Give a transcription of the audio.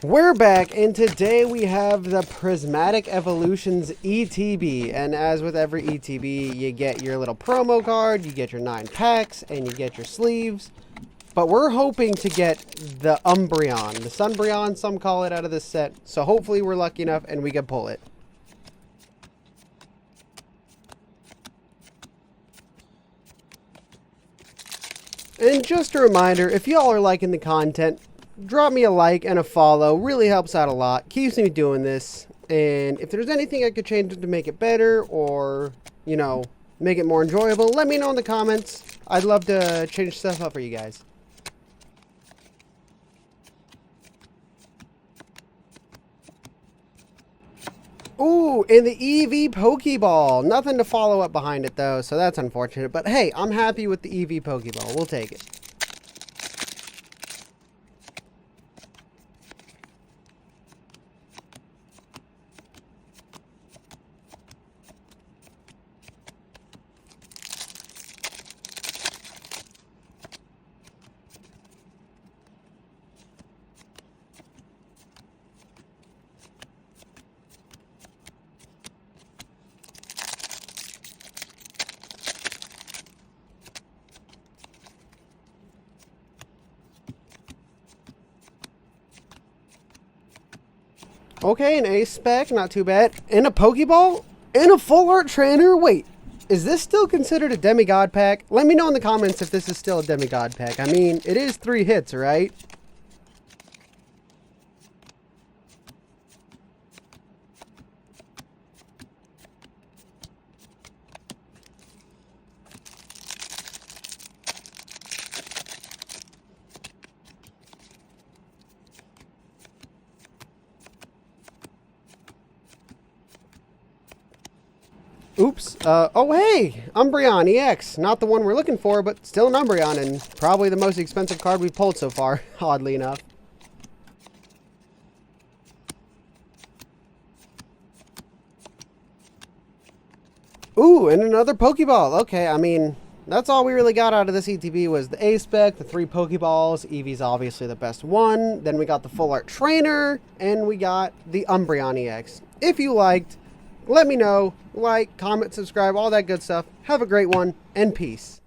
We're back, and today we have the Prismatic Evolutions ETB. And as with every ETB, you get your little promo card, you get your 9 packs, and you get your sleeves. But we're hoping to get the Umbreon, the Sunbreon, some call it, out of this set. So hopefully we're lucky enough and we can pull it. And just a reminder, if y'all are liking the content, drop me a like and a follow. Really helps out a lot. Keeps me doing this. And if there's anything I could change to make it better or, you know, make it more enjoyable, let me know in the comments. I'd love to change stuff up for you guys. Ooh, and the EV Pokeball. Nothing to follow up behind it, though, so that's unfortunate. But hey, I'm happy with the EV Pokeball. We'll take it. Okay, an Ace Spec, not too bad. And a Pokeball? And a Full Art Trainer? Wait, is this still considered a Demigod pack? Let me know in the comments if this is still a Demigod pack. I mean, it is 3 hits, right? Oops. Oh, hey! Umbreon EX. Not the one we're looking for, but still an Umbreon, and probably the most expensive card we've pulled so far, oddly enough. Ooh, and another Pokeball. Okay, I mean, that's all we really got out of this ETB was the A-Spec, the 3 Pokeballs. Eevee's obviously the best one. Then we got the Full Art Trainer, and we got the Umbreon EX. If you liked, let me know. Like, comment, subscribe, all that good stuff. Have a great one, and peace.